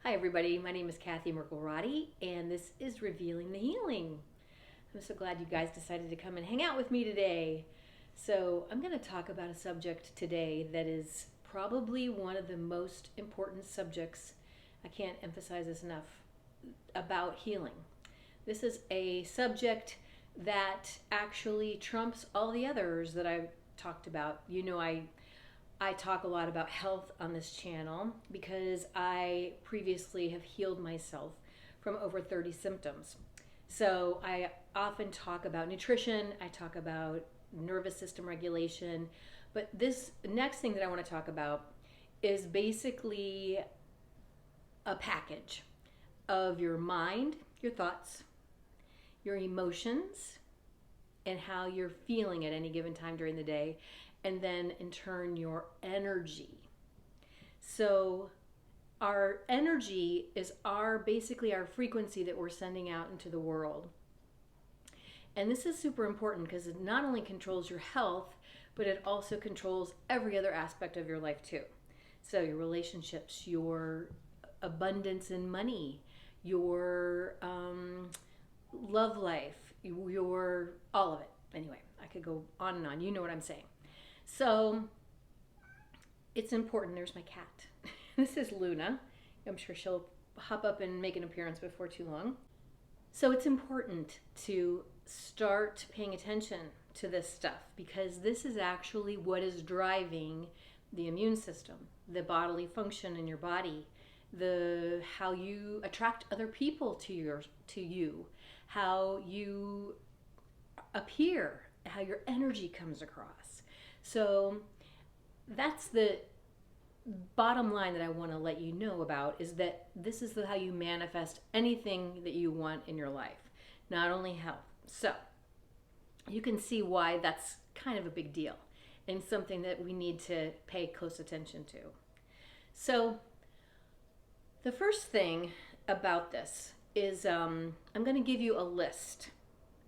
Hi everybody, my name is Kathy Merkel-Roddy and this is Revealing the Healing. I'm so glad you guys decided to come and hang out with me today. So I'm going to talk about a subject today that is probably one of the most important subjects, I can't emphasize this enough, about healing. This is a subject that actually trumps all the others that I've talked about. You know, I talk a lot about health on this channel because I previously have healed myself from over 30 symptoms. So I often talk about nutrition, I talk about nervous system regulation, but this next thing that I want to talk about is basically a package of your mind, your thoughts, your emotions, and how you're feeling at any given time during the day, and then in turn your energy. So our energy is basically our frequency that we're sending out into the world. And this is super important because it not only controls your health, but it also controls every other aspect of your life too. So your relationships, your abundance in money, your love life, your all of it. Anyway, I could go on and on. You know what I'm saying. So it's important. There's my cat. This is Luna. I'm sure she'll hop up and make an appearance before too long. So it's important to start paying attention to this stuff because this is actually what is driving the immune system, the bodily function in your body, how you attract other people to you, how you appear, how your energy comes across. So that's the bottom line that I want to let you know about, is that this is how you manifest anything that you want in your life, not only health. So you can see why that's kind of a big deal and something that we need to pay close attention to. So the first thing about this is I'm going to give you a list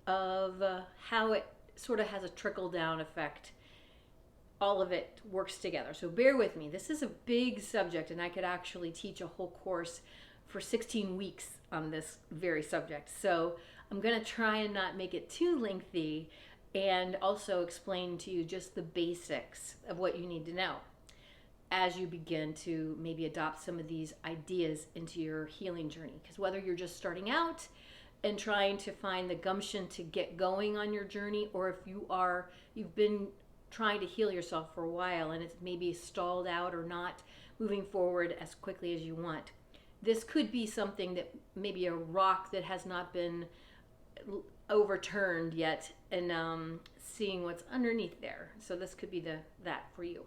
of how it sort of has a trickle down effect. All of it works together. So bear with me. This is a big subject and I could actually teach a whole course for 16 weeks on this very subject. So I'm going to try and not make it too lengthy and also explain to you just the basics of what you need to know as you begin to maybe adopt some of these ideas into your healing journey. Because whether you're just starting out and trying to find the gumption to get going on your journey, or if you've been trying to heal yourself for a while and it's maybe stalled out or not moving forward as quickly as you want. This could be something that maybe a rock that has not been overturned yet, and seeing what's underneath there. So this could be that for you.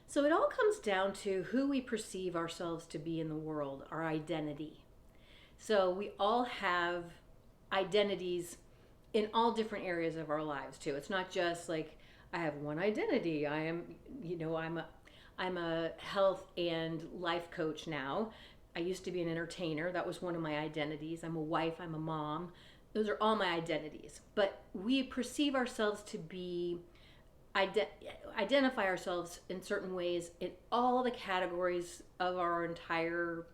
So it all comes down to who we perceive ourselves to be in the world, our identity. So we all have identities in all different areas of our lives too. It's not just like I have one identity. I'm a health and life coach now. I used to be an entertainer. That was one of my identities. I'm a wife, I'm a mom. Those are all my identities. But we perceive ourselves to be identify ourselves in certain ways in all the categories of our entire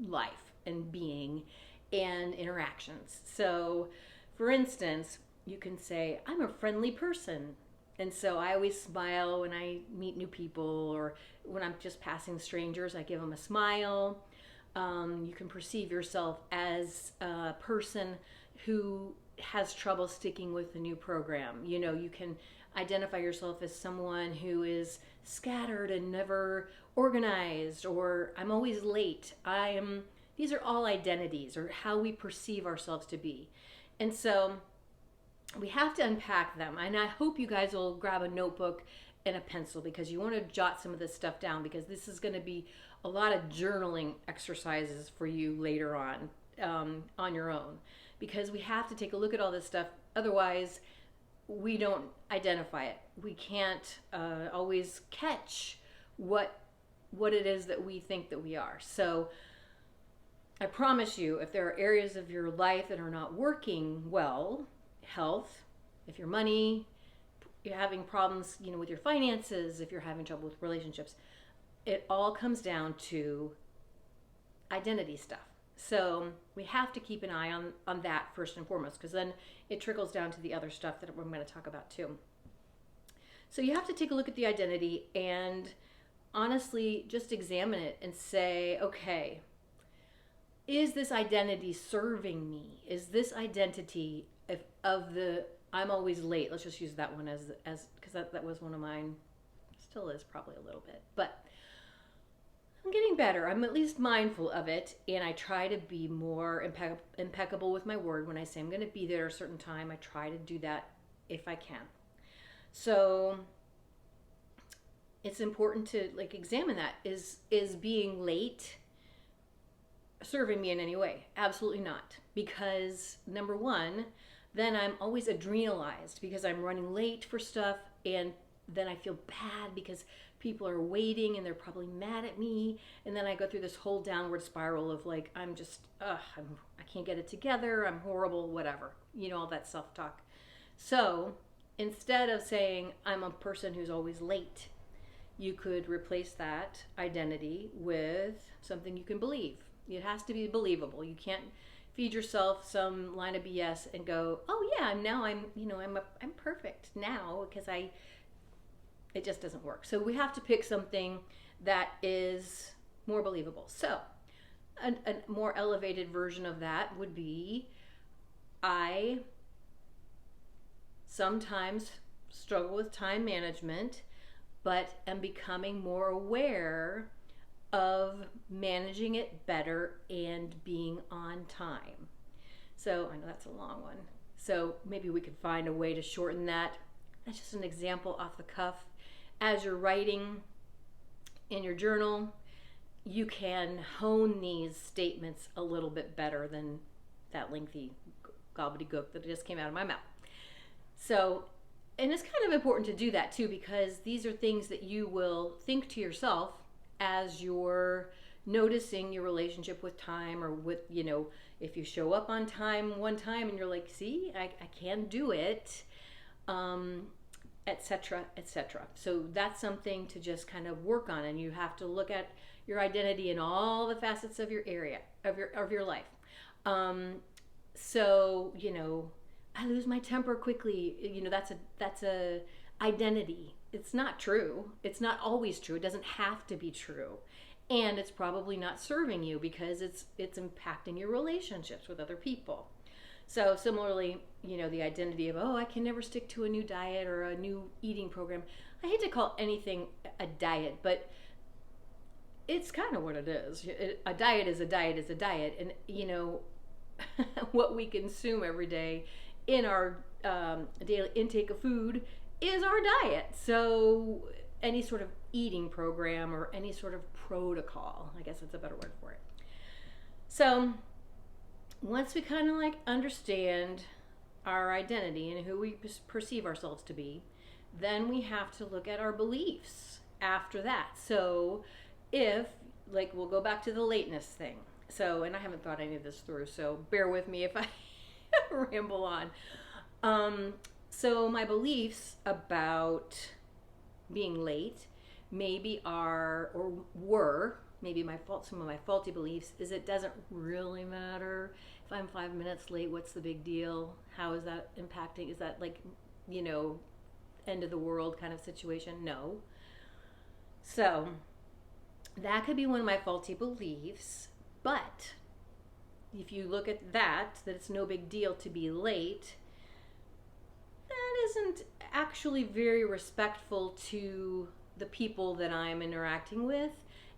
life and being and interactions. So for instance, you can say, I'm a friendly person. And so I always smile when I meet new people, or when I'm just passing strangers, I give them a smile. You can perceive yourself as a person who has trouble sticking with a new program. You know, you can identify yourself as someone who is scattered and never organized, or I'm always late. These are all identities, or how we perceive ourselves to be. And so we have to unpack them. And I hope you guys will grab a notebook and a pencil, because you want to jot some of this stuff down, because this is going to be a lot of journaling exercises for you later on your own. Because we have to take a look at all this stuff. Otherwise, we don't identify it. We can't always catch what it is that we think that we are. So I promise you, if there are areas of your life that are not working well, health, if your money, you're having problems, with your finances, if you're having trouble with relationships, it all comes down to identity stuff. So we have to keep an eye on that first and foremost, because then it trickles down to the other stuff that we're going to talk about too. So you have to take a look at the identity and honestly just examine it and say, okay, is this identity serving me? Is this identity of the I'm always late? Let's just use that one as because that was one of mine. Still is probably a little bit, but I'm getting better. I'm at least mindful of it, and I try to be more impeccable with my word. When I say I'm going to be there at a certain time, I try to do that if I can. So it's important to like examine that. Is being late serving me in any way? Absolutely not. Because number one, then I'm always adrenalized because I'm running late for stuff, and then I feel bad because people are waiting and they're probably mad at me, and then I go through this whole downward spiral of like I can't get it together, I'm horrible, whatever, all that self-talk. So instead of saying I'm a person who's always late, you could replace that identity with something you can believe. It has to be believable. You can't feed yourself some line of BS and go, oh yeah, now I'm perfect now, because it just doesn't work. So we have to pick something that is more believable. So a more elevated version of that would be, I sometimes struggle with time management, but am becoming more aware of managing it better and being on time. So I know that's a long one. So maybe we could find a way to shorten that. That's just an example off the cuff. As you're writing in your journal, you can hone these statements a little bit better than that lengthy gobbledygook that just came out of my mouth. So, and it's kind of important to do that too, because these are things that you will think to yourself as you're noticing your relationship with time, or with, if you show up on time one time and you're like, see, I can do it, etc., etc. So that's something to just kind of work on, and you have to look at your identity in all the facets of your area of your life. So I lose my temper quickly. That's a identity. It's not true. It's not always true. It doesn't have to be true. And it's probably not serving you because it's impacting your relationships with other people. So similarly, the identity of, I can never stick to a new diet or a new eating program. I hate to call anything a diet, but it's kind of what it is. A diet is a diet is a diet. And, what we consume every day in our daily intake of food is our diet. So any sort of eating program or any sort of protocol, I guess that's a better word for it. So once we kind of like understand our identity and who we perceive ourselves to be, then we have to look at our beliefs after that. So if, like, we'll go back to the lateness thing. So, and I haven't thought any of this through, so bear with me if I ramble on. So my beliefs about being late maybe are, or were, maybe some of my faulty beliefs is it doesn't really matter if I'm 5 minutes late. What's the big deal? How is that impacting? Is that like, end of the world kind of situation? No. So that could be one of my faulty beliefs. But if you look at that it's no big deal to be late, that isn't actually very respectful to the people that I'm interacting with.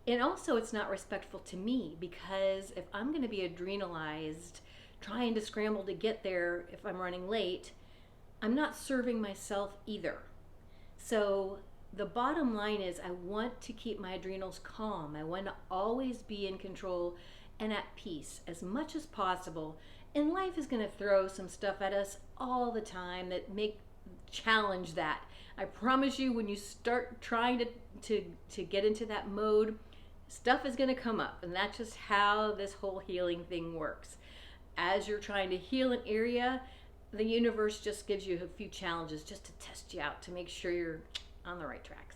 And also it's not respectful to me, because if I'm going to be adrenalized trying to scramble to get there if I'm running late, I'm not serving myself either. So the bottom line is I want to keep my adrenals calm. I want to always be in control and at peace as much as possible. And life is going to throw some stuff at us all the time that challenge that. I promise you, when you start trying to get into that mode, stuff is going to come up. And that's just how this whole healing thing works. As you're trying to heal an area, the universe just gives you a few challenges just to test you out, to make sure you're on the right track.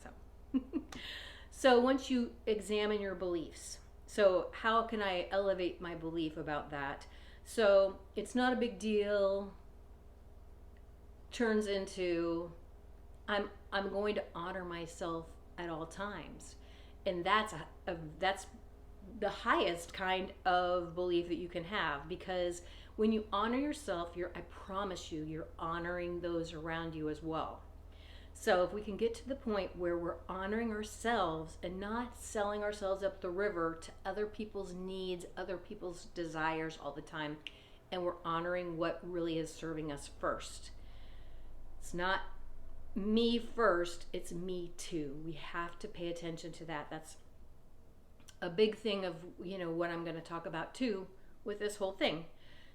So once you examine your beliefs, So how can I elevate my belief about that? So it's not a big deal turns into I'm going to honor myself at all times. And that's the highest kind of belief that you can have, because when you honor yourself, I promise you, you're honoring those around you as well. So if we can get to the point where we're honoring ourselves and not selling ourselves up the river to other people's needs, other people's desires all the time, and we're honoring what really is serving us first. It's not me first, it's me too. We have to pay attention to that. That's a big thing of, what I'm going to talk about too with this whole thing.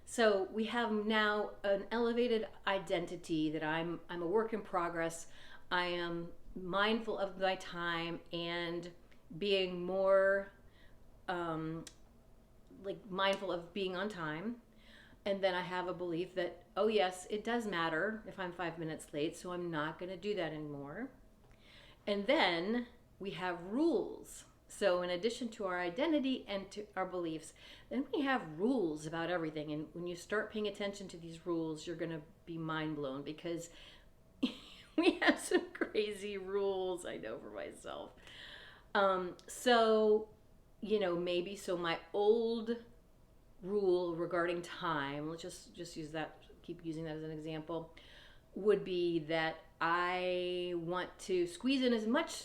So we have now an elevated identity that I'm a work in progress. I am mindful of my time and being more mindful of being on time. And then I have a belief that, oh yes, it does matter if I'm 5 minutes late, so I'm not going to do that anymore. And then we have rules. So in addition to our identity and to our beliefs, then we have rules about everything. And when you start paying attention to these rules, you're going to be mind blown, because we have some crazy rules, I know, for myself. So my old rule regarding time, let's just use that, keep using that as an example, would be that I want to squeeze in as much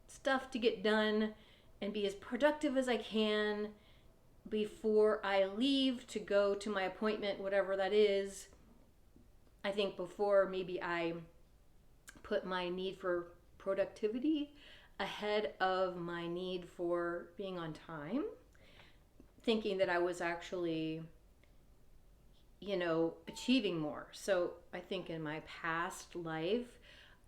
stuff to get done and be as productive as I can before I leave to go to my appointment, whatever that is. I think before maybe I put my need for productivity ahead of my need for being on time, thinking that I was actually, achieving more. So I think in my past life,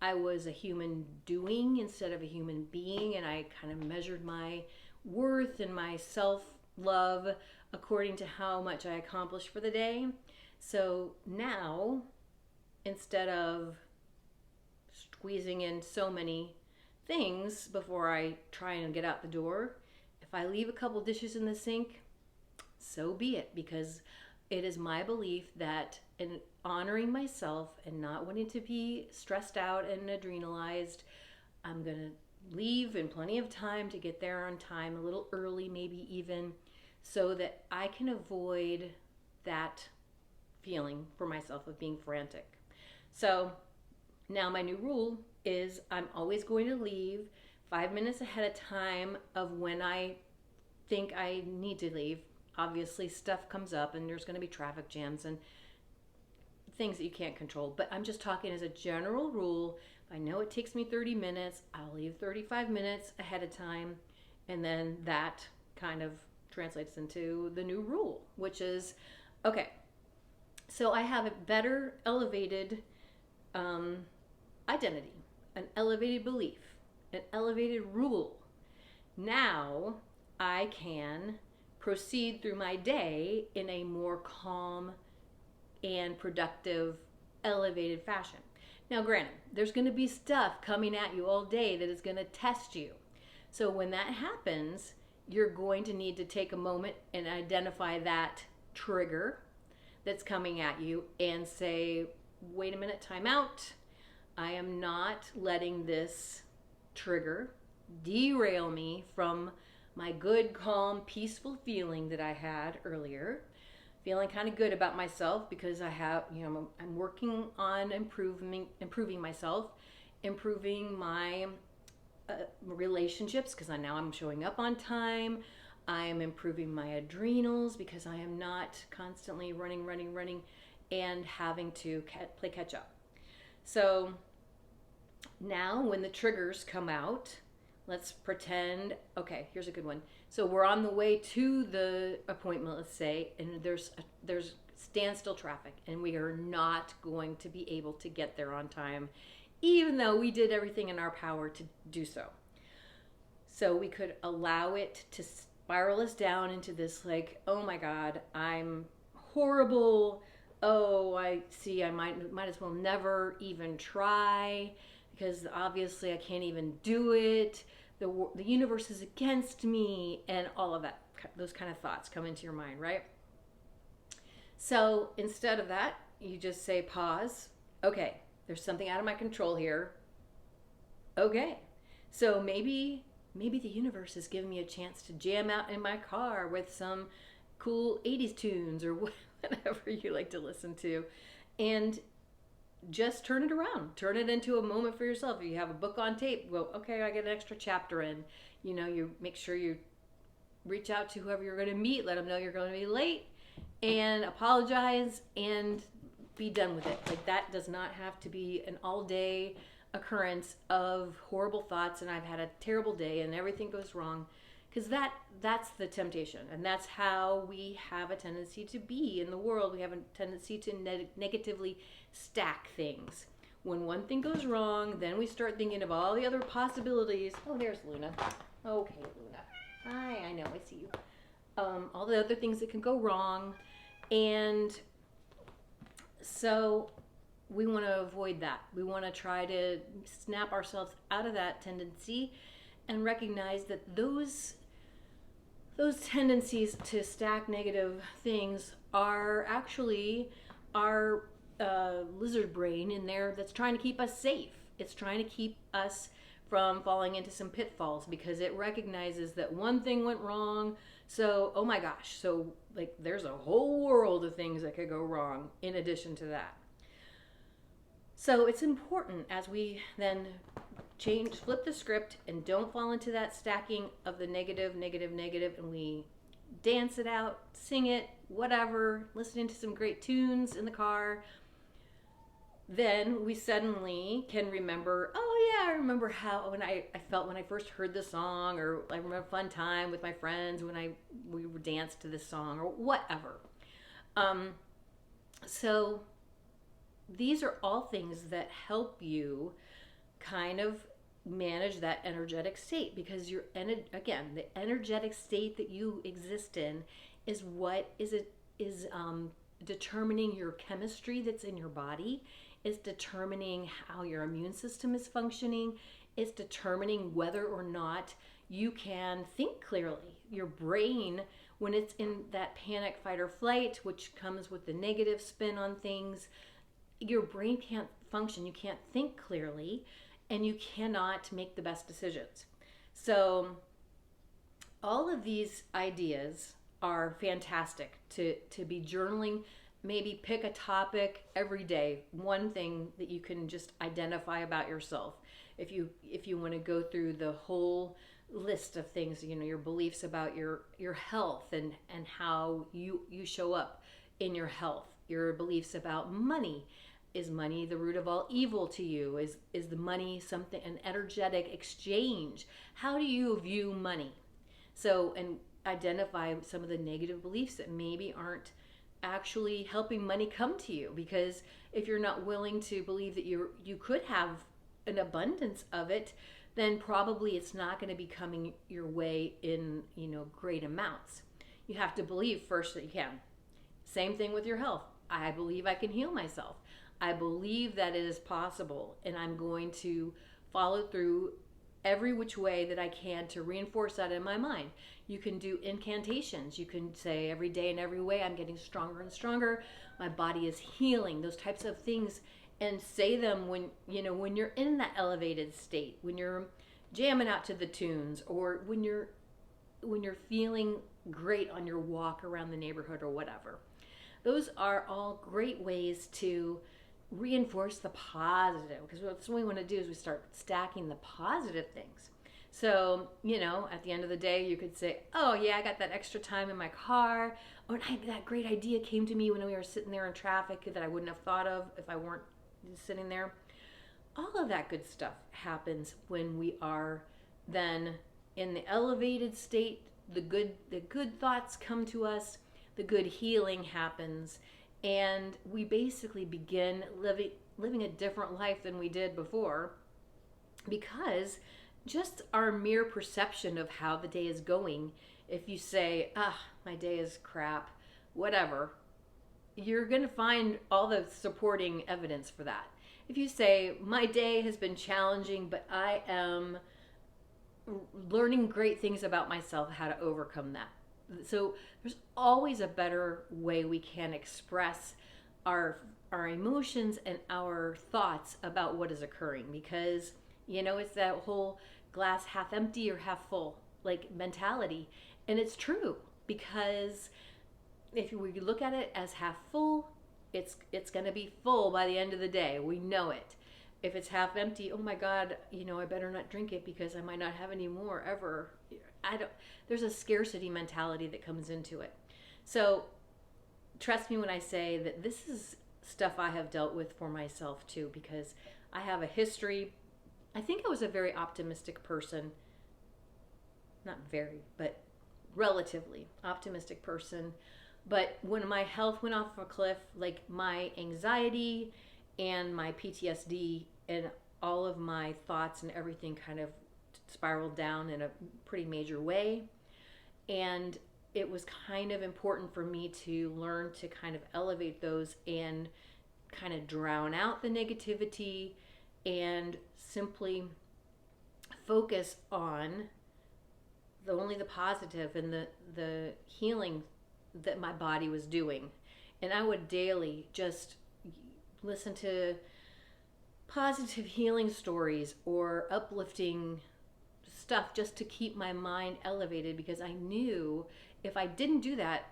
I was a human doing instead of a human being, and I kind of measured my worth and my self-love according to how much I accomplished for the day. So now, instead of squeezing in so many things before I try and get out the door, if I leave a couple dishes in the sink, so be it, because it is my belief that in honoring myself and not wanting to be stressed out and adrenalized, I'm going to leave in plenty of time to get there on time, a little early maybe even, so that I can avoid that feeling for myself of being frantic. So now my new rule is I'm always going to leave 5 minutes ahead of time of when I think I need to leave. Obviously stuff comes up and there's going to be traffic jams and things that you can't control, but I'm just talking as a general rule. If I know it takes me 30 minutes, I'll leave 35 minutes ahead of time, and then that kind of translates into the new rule, which is, okay, so I have a better elevated identity, an elevated belief, an elevated rule. Now I can proceed through my day in a more calm and productive, elevated fashion. Now, granted, there's going to be stuff coming at you all day that is going to test you. So when that happens, you're going to need to take a moment and identify that trigger that's coming at you and say, wait a minute, time out. I am not letting this trigger derail me from my good, calm, peaceful feeling that I had earlier. Feeling kind of good about myself because I have, I'm working on improving myself, improving my relationships because now I'm showing up on time. I am improving my adrenals because I am not constantly running, and having to play catch up. So now when the triggers come out, let's pretend, okay, here's a good one. So we're on the way to the appointment, let's say, and there's standstill traffic, and we are not going to be able to get there on time, even though we did everything in our power to do so. So we could allow it to spiral us down into this like, oh my God, I'm horrible. Oh, I see, I might as well never even try because obviously I can't even do it. The universe is against me and all of that. those kind of thoughts come into your mind, right? So instead of that, you just say pause. Okay, there's something out of my control here. Okay, so maybe the universe is giving me a chance to jam out in my car with some cool 80s tunes or whatever you like to listen to, and just turn it around. Turn it into a moment for yourself. If you have a book on tape, well, okay, I get an extra chapter in. You make sure you reach out to whoever you're going to meet, let them know you're going to be late, and apologize and be done with it. Like, that does not have to be an all-day occurrence of horrible thoughts and I've had a terrible day and everything goes wrong, because that's the temptation, and that's how we have a tendency to be in the world. We have a tendency to negatively stack things. When one thing goes wrong, then we start thinking of all the other possibilities. Oh, there's Luna. Okay, Luna. Hi, I know, I see you. All the other things that can go wrong, and so we want to avoid that. We want to try to snap ourselves out of that tendency and recognize that those tendencies to stack negative things are actually our lizard brain in there that's trying to keep us safe. It's trying to keep us from falling into some pitfalls, because it recognizes that one thing went wrong. So, oh my gosh, so like there's a whole world of things that could go wrong in addition to that. So it's important, as we then flip the script and don't fall into that stacking of the negative, and we dance it out, sing it, whatever, listening to some great tunes in the car, then we suddenly can remember, oh yeah, I remember how when I felt when I first heard this song, or I remember a fun time with my friends when we danced to this song, or whatever. So these are all things that help you kind of manage that energetic state, because again, the energetic state that you exist in is what is determining your chemistry that's in your body, is determining how your immune system is functioning, is determining whether or not you can think clearly. Your brain, when it's in that panic, fight, or flight, which comes with the negative spin on things, your brain can't function. You can't think clearly, and you cannot make the best decisions. So all of these ideas are fantastic to be journaling. Maybe pick a topic every day, one thing that you can just identify about yourself. If you want to go through the whole list of things, your beliefs about your health and how you show up in your health, your beliefs about money. Is money the root of all evil to you? Is the money something, an energetic exchange? How do you view money? So, and identify some of the negative beliefs that maybe aren't actually helping money come to you, because if you're not willing to believe that you could have an abundance of it, then probably it's not going to be coming your way in great amounts. You have to believe first that you can. Same thing with your health. I believe I can heal myself. I believe that it is possible, and I'm going to follow through every which way that I can to reinforce that in my mind. You can do incantations. You can say every day in every way, I'm getting stronger and stronger. My body is healing. Those types of things, and say them when you're in that elevated state, when you're jamming out to the tunes, or when you're feeling great on your walk around the neighborhood or whatever. Those are all great ways to reinforce the positive, because what we want to do is we start stacking the positive things. So, at the end of the day, you could say, oh yeah, I got that extra time in my car, or that great idea came to me when we were sitting there in traffic that I wouldn't have thought of if I weren't sitting there. All of that good stuff happens when we are then in the elevated state. The good thoughts come to us, the good healing happens, and we basically begin living a different life than we did before, because just our mere perception of how the day is going, if you say, my day is crap, whatever, you're going to find all the supporting evidence for that. If you say, my day has been challenging, but I am learning great things about myself, how to overcome that, So there's always a better way we can express our our emotions and our thoughts about what is occurring, because it's that whole glass half empty or half full like mentality. And it's true, because if we look at it as half full, it's going to be full by the end of the day. We know it. If it's half empty, oh my God, I better not drink it because I might not have any more ever. I don't. There's a scarcity mentality that comes into it. So trust me when I say that this is stuff I have dealt with for myself too, because I have a history. I think I was a very optimistic person. Not very, but relatively optimistic person. But when my health went off a cliff, like my anxiety and my PTSD and all of my thoughts and everything kind of spiraled down in a pretty major way. And it was kind of important for me to learn to kind of elevate those and kind of drown out the negativity and simply focus on only the positive and the healing that my body was doing. And I would daily just listen to positive healing stories or uplifting stuff just to keep my mind elevated, because I knew if I didn't do that,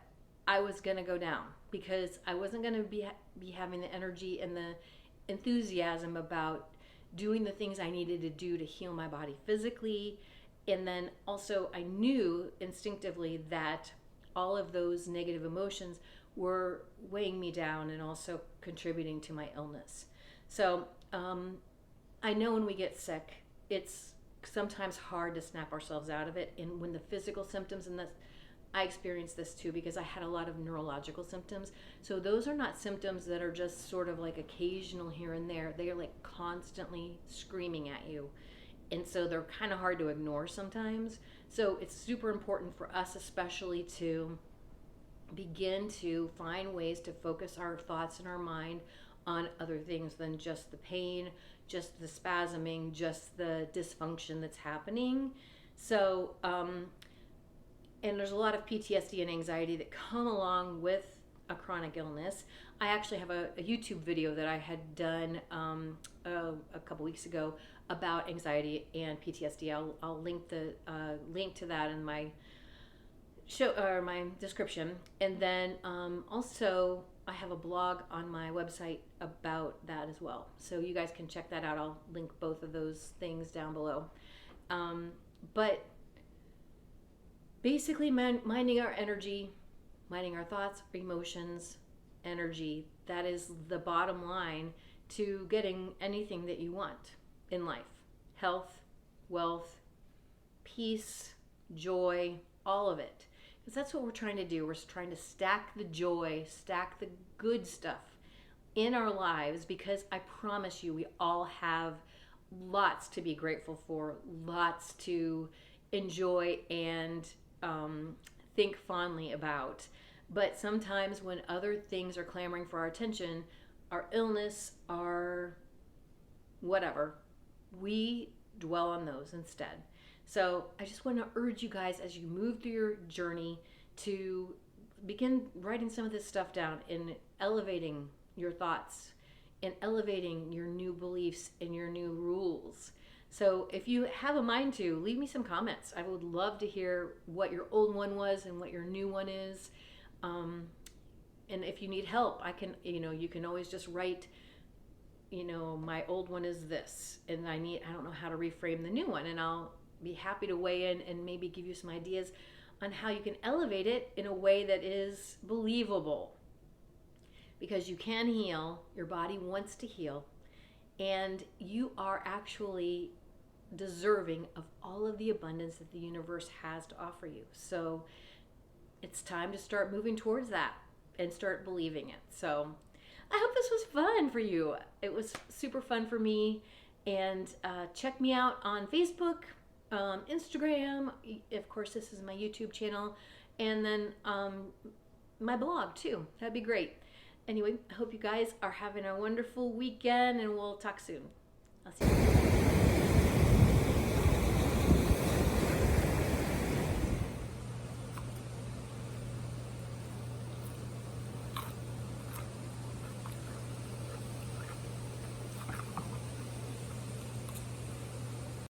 I was going to go down, because I wasn't going to be having the energy and the enthusiasm about doing the things I needed to do to heal my body physically. And then also I knew instinctively that all of those negative emotions were weighing me down and also contributing to my illness. So I know when we get sick, it's sometimes hard to snap ourselves out of it. And when the physical symptoms, and I experienced this too because I had a lot of neurological symptoms. So those are not symptoms that are just sort of like occasional here and there. They are like constantly screaming at you. And so they're kind of hard to ignore sometimes. So it's super important for us especially to begin to find ways to focus our thoughts and our mind on other things than just the pain, just the spasming, just the dysfunction that's happening. So, and there's a lot of PTSD and anxiety that come along with a chronic illness. I actually have a YouTube video that I had done a couple weeks ago about anxiety and PTSD. I'll link the link to that in my show or my description. And then also I have a blog on my website about that as well. So you guys can check that out. I'll link both of those things down below. But basically minding our energy, minding our thoughts, emotions, energy, that is the bottom line to getting anything that you want in life. Health, wealth, peace, joy, all of it. Because that's what we're trying to do. We're trying to stack the joy, stack the good stuff in our lives, because I promise you we all have lots to be grateful for, lots to enjoy and think fondly about. But sometimes when other things are clamoring for our attention, our illness, our whatever, we dwell on those instead. So I just want to urge you guys, as you move through your journey, to begin writing some of this stuff down and elevating your thoughts and elevating your new beliefs and your new rules. So if you have a mind to, leave me some comments. I would love to hear what your old one was and what your new one is. And if you need help, I can, you can always just write, my old one is this, and I don't know how to reframe the new one, and I'll be happy to weigh in and maybe give you some ideas on how you can elevate it in a way that is believable. Because you can heal, your body wants to heal, and you are actually deserving of all of the abundance that the universe has to offer you. So it's time to start moving towards that and start believing it. So I hope this was fun for you. It was super fun for me. And check me out on Facebook, Instagram. Of course, this is my YouTube channel. And then my blog too. That'd be great. Anyway, I hope you guys are having a wonderful weekend, and we'll talk soon. I'll see you.